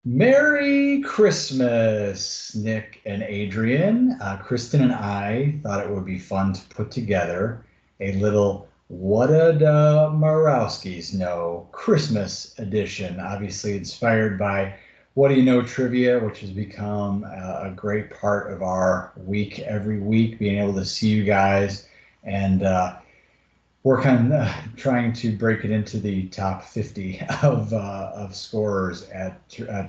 Merry Christmas, Nick and Adrian. Kristen and I thought it would be fun to put together a little Whaddada Murawskis Know Christmas edition, obviously inspired by What Do You Know Trivia, which has become a great part of our week every week, being able to see you guys and work on trying to break it into the top 50 of scorers at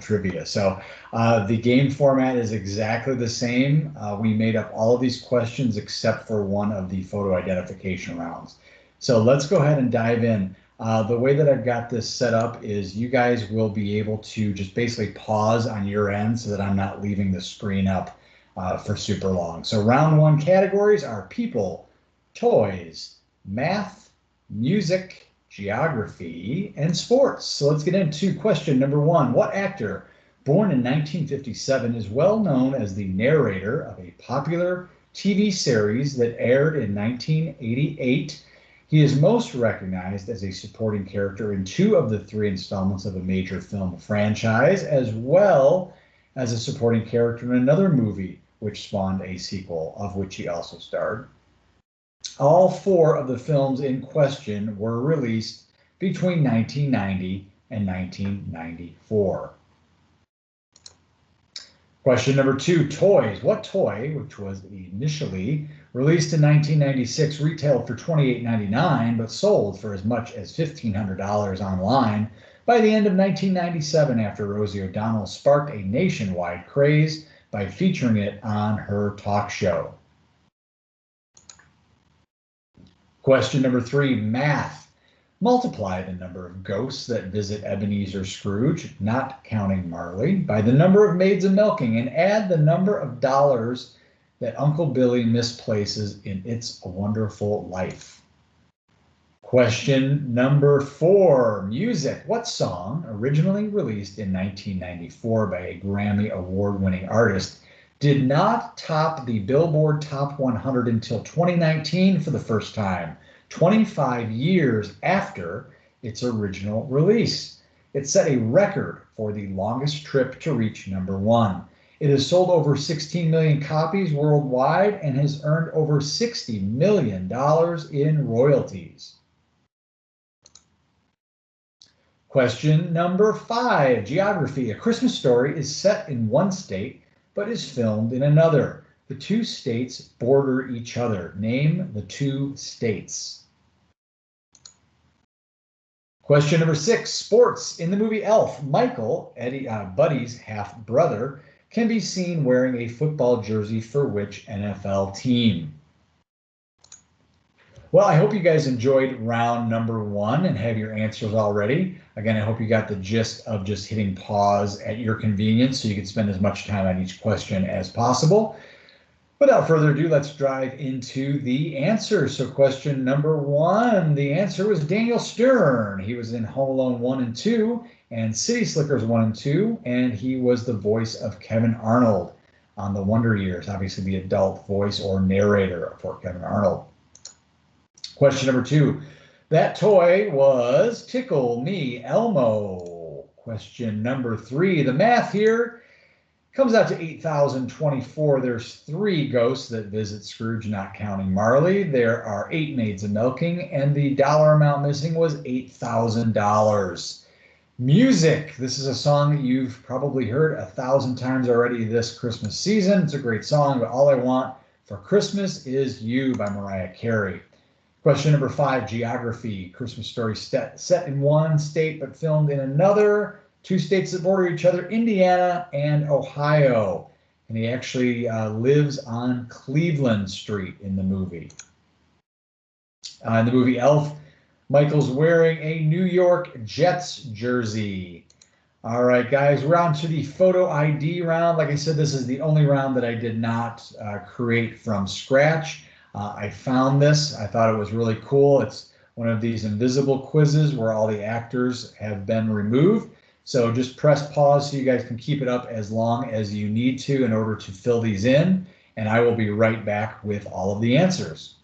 trivia. So the game format is exactly the same. We made up all of these questions except for one of the photo identification rounds. So let's go ahead and dive in. The way that I've got this set up is you guys will be able to just basically pause on your end so that I'm not leaving the screen up for super long. So round one categories are people, toys, math, music, geography, and sports. So let's get into question number one. What actor, born in 1957, is well known as the narrator of a popular TV series that aired in 1988? He is most recognized as a supporting character in two of the three installments of a major film franchise, as well as a supporting character in another movie, which spawned a sequel, of which he also starred. All four of the films in question were released between 1990 and 1994. Question number two, toys. What toy, which was initially released in 1996, retailed for $28.99, but sold for as much as $1,500 online by the end of 1997 after Rosie O'Donnell sparked a nationwide craze by featuring it on her talk show? Question number three, math. Multiply the number of ghosts that visit Ebenezer Scrooge, not counting Marley, by the number of maids a milking, and add the number of dollars that Uncle Billy misplaces in It's a Wonderful Life. Question number four, music. What song, originally released in 1994 by a Grammy Award-winning artist, did not top the Billboard Top 100 until 2019 for the first time, 25 years after its original release? It set a record for the longest trip to reach number one. It has sold over 16 million copies worldwide and has earned over $60 million in royalties. Question number five, geography. A Christmas Story is set in one state but is filmed in another. The two states border each other. Name the two states. Question number six, sports. In the movie Elf, Michael, Buddy's half-brother, can be seen wearing a football jersey for which NFL team? Well, I hope you guys enjoyed round number one and have your answers already. Again, I hope you got the gist of just hitting pause at your convenience so you can spend as much time on each question as possible. Without further ado, let's dive into the answer. So question number one, the answer was Daniel Stern. He was in Home Alone 1 and 2 and City Slickers 1 and 2, and he was the voice of Kevin Arnold on The Wonder Years, obviously the adult voice or narrator for Kevin Arnold. Question number two, that toy was Tickle Me Elmo. Question number three, the math here comes out to 8,024. There's three ghosts that visit Scrooge, not counting Marley. There are 8 maids a milking, and the dollar amount missing was $8,000. Music. This is a song that you've probably heard 1,000 times already this Christmas season. It's a great song, but All I Want for Christmas Is You by Mariah Carey. Question number five, geography. Christmas Story set in one state but filmed in another. Two states that border each other, Indiana and Ohio. And he actually lives on Cleveland Street in the movie. In the movie Elf, Michael's wearing a New York Jets jersey. All right, guys, we're on to the photo ID round. Like I said, this is the only round that I did not create from scratch. I found this. I thought it was really cool. It's one of these invisible quizzes where all the actors have been removed. So just press pause so you guys can keep it up as long as you need to in order to fill these in, and I will be right back with all of the answers.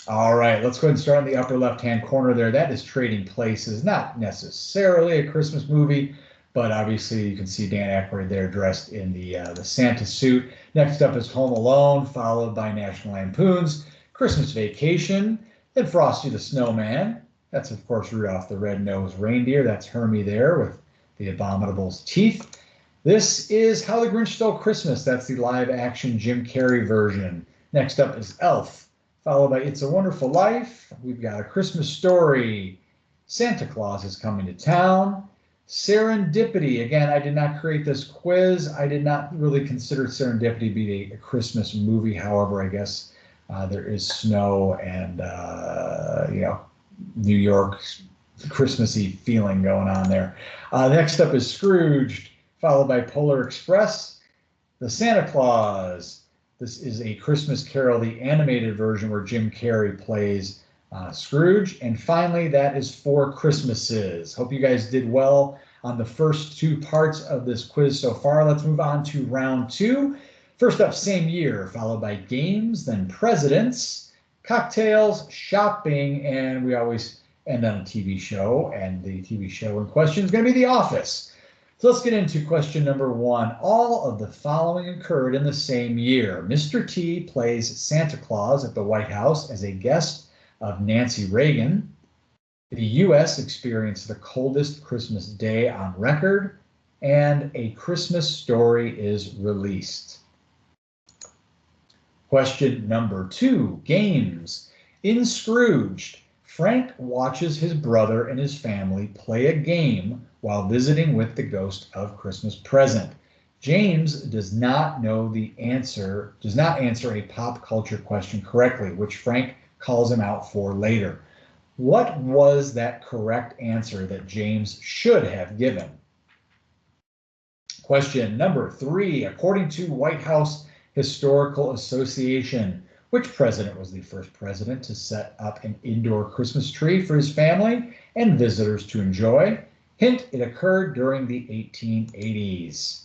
All right, let's go ahead and start in the upper left-hand corner there. That is Trading Places, not necessarily a Christmas movie, but obviously you can see Dan Aykroyd there dressed in the Santa suit. Next up is Home Alone, followed by National Lampoon's Christmas Vacation, then Frosty the Snowman. That's, of course, Rudolph the Red-Nosed Reindeer. That's Hermie there with the Abominable's teeth. This is How the Grinch Stole Christmas. That's the live-action Jim Carrey version. Next up is Elf, followed by It's a Wonderful Life. We've got A Christmas Story. Santa Claus is Coming to Town. Serendipity. Again, I did not create this quiz. I did not really consider Serendipity to be a Christmas movie. However, I guess there is snow and, New York Christmassy feeling going on there. Next up is Scrooged, followed by Polar Express. The Santa Claus. This is A Christmas Carol, the animated version where Jim Carrey plays Scrooge. And finally, that is Four Christmases. Hope you guys did well on the first two parts of this quiz so far. Let's move on to round two. First up, Same Year, followed by Games, then Presidents, Cocktails, Shopping, and we always end on a TV show. And the TV show in question is going to be The Office. So let's get into question number one. All of the following occurred in the same year. Mr. T plays Santa Claus at the White House as a guest of Nancy Reagan. The U.S. experienced the coldest Christmas day on record, and A Christmas Story is released. Question number two, Games. In Scrooged, Frank watches his brother and his family play a game while visiting with the ghost of Christmas Present. James does not answer a pop culture question correctly, which Frank calls him out for later. What was that correct answer that James should have given? Question number three, according to White House Historical Association, which president was the first president to set up an indoor Christmas tree for his family and visitors to enjoy? Hint, it occurred during the 1880s.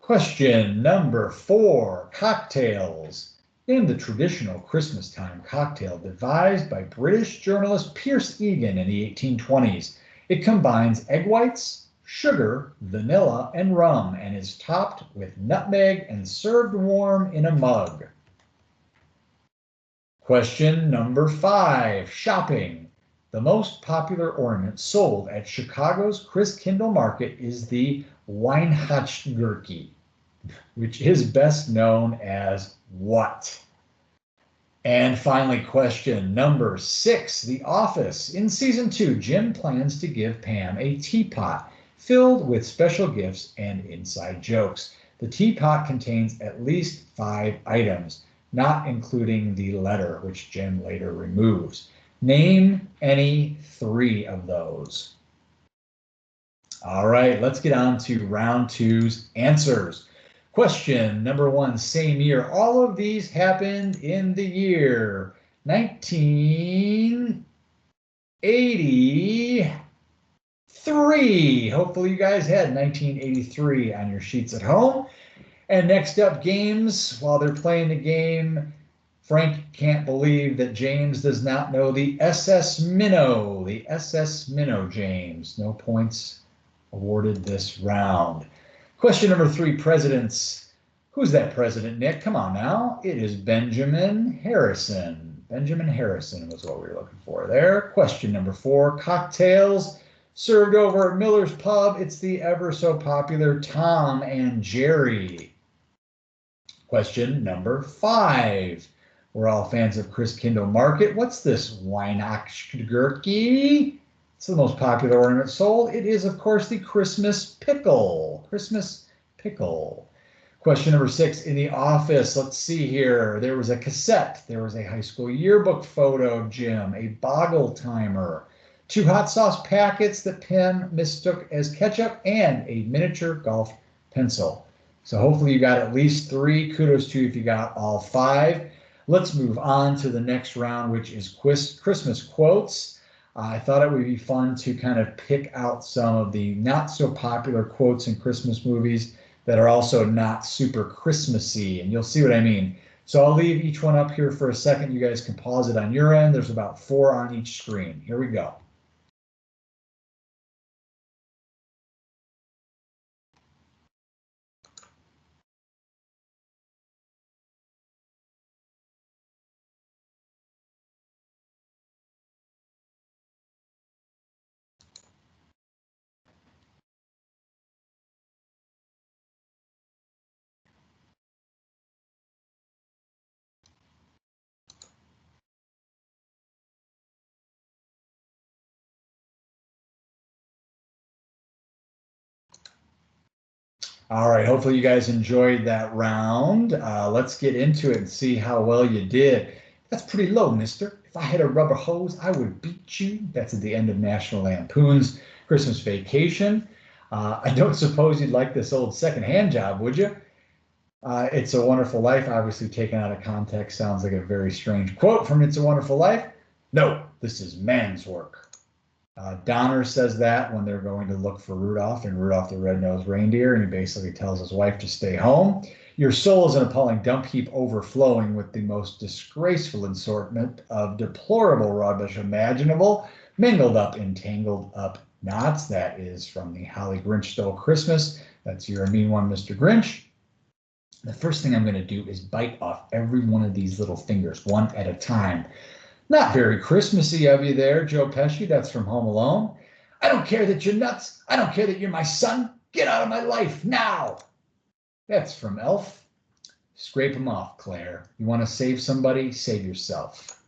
Question number four, Cocktails. Name the traditional Christmas time cocktail devised by British journalist Pierce Egan in the 1820s. It combines egg whites, sugar, vanilla, and rum, and is topped with nutmeg and served warm in a mug. Question number five, Shopping. The most popular ornament sold at Chicago's Christkindl Market is the Weihnachtsgurke, which is best known as what? And finally, question number six, The Office. In season 2, Jim plans to give Pam a teapot filled with special gifts and inside jokes. The teapot contains at least 5 items, not including the letter, which Jim later removes. Name any 3 of those. All right, let's get on to round two's answers. Question number 1, same year. All of these happened in the year 1983. Hopefully you guys had 1983 on your sheets at home. And next up, games. While they're playing the game, Frank can't believe that James does not know the SS Minnow. The SS Minnow, James. No points awarded this round. Question number 3, presidents. Who's that president, Nick? Come on now. It is Benjamin Harrison. Benjamin Harrison was what we were looking for there. Question number 4, cocktails served over at Miller's Pub. It's the ever so popular Tom and Jerry. Question number 5. We're all fans of Christkindl Market. What's this Weihnachtsgurke? It's the most popular ornament sold. It is, of course, the Christmas pickle. Christmas pickle. Question number 6, in The Office. Let's see here. There was a cassette. There was a high school yearbook photo of Jim, a boggle timer, 2 hot sauce packets that Pam mistook as ketchup, and a miniature golf pencil. So hopefully you got at least 3. Kudos to you if you got all 5. Let's move on to the next round, which is Christmas quotes. I thought it would be fun to kind of pick out some of the not so popular quotes in Christmas movies that are also not super Christmassy, and you'll see what I mean. So I'll leave each one up here for a second. You guys can pause it on your end. There's about 4 on each screen. Here we go. All right, hopefully you guys enjoyed that round. Let's get into it and see how well you did. That's pretty low, mister. If I had a rubber hose, I would beat you. That's at the end of National Lampoon's Christmas Vacation. I don't suppose you'd like this old secondhand job, would you? It's a Wonderful Life, obviously taken out of context, sounds like a very strange quote from It's a Wonderful Life. No, this is man's work. Donner says that when they're going to look for Rudolph and Rudolph the Red-Nosed Reindeer, and he basically tells his wife to stay home. Your soul is an appalling dump heap overflowing with the most disgraceful assortment of deplorable rubbish imaginable, mingled up in tangled up knots. That is from the Holly Grinch Stole Christmas. That's You're a Mean One, Mr. Grinch. The first thing I'm going to do is bite off every one of these little fingers, one at a time. Not very Christmassy of you there, Joe Pesci. That's from Home Alone. I don't care that you're nuts. I don't care that you're my son. Get out of my life now. That's from Elf. Scrape them off, Claire. You want to save somebody? Save yourself.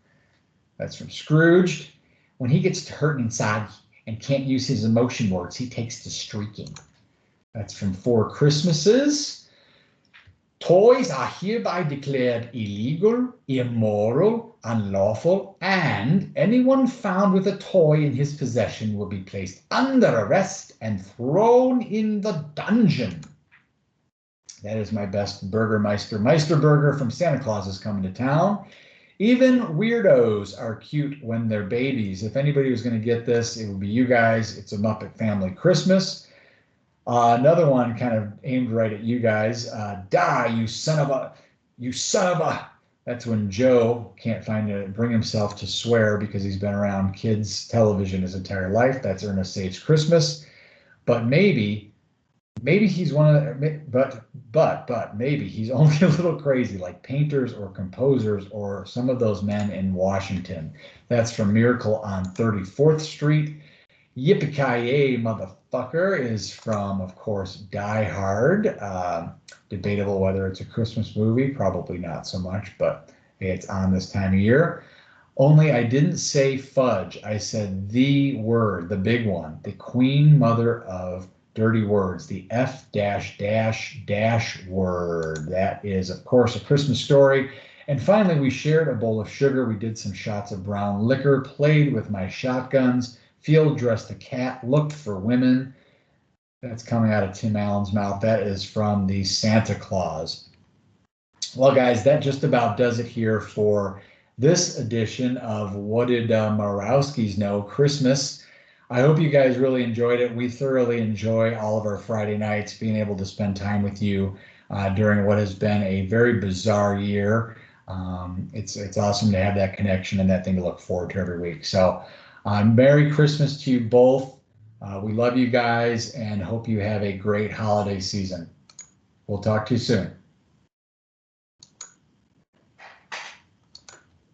That's from Scrooged. When he gets to hurting inside and can't use his emotion words, he takes to streaking. That's from Four Christmases. Toys are hereby declared illegal, immoral, unlawful, and anyone found with a toy in his possession will be placed under arrest and thrown in the dungeon. That is my best Burgermeister Meisterburger from Santa Claus is Coming to Town. Even weirdos are cute when they're babies. If anybody was going to get this, it would be you guys. It's a Muppet Family Christmas. Another one kind of aimed right at you guys. Die, you son of a. That's when Joe can't bring himself to swear because he's been around kids' television his entire life. That's Ernest Saves Christmas. But maybe he's but maybe he's only a little crazy, like painters or composers or some of those men in Washington. That's from Miracle on 34th Street. Yippee-ki-yay, motherfucker is from, of course, Die Hard. Debatable whether it's a Christmas movie, probably not so much, but hey, it's on this time of year. Only I didn't say fudge. I said the word, the big one, the queen mother of dirty words, the F dash dash dash word. That is, of course, A Christmas Story. And finally, we shared a bowl of sugar. We did some shots of brown liquor, played with my shotguns, field dressed a cat, looked for women. That's coming out of Tim Allen's mouth. That is from the Santa Claus. Well, guys, that just about does it here for this edition of What Did Murawskis Know Christmas. I hope you guys really enjoyed it. We thoroughly enjoy all of our Friday nights, being able to spend time with you during what has been a very bizarre year. It's awesome to have that connection and that thing to look forward to every week. So Merry Christmas to you both. We love you guys and hope you have a great holiday season. We'll talk to you soon.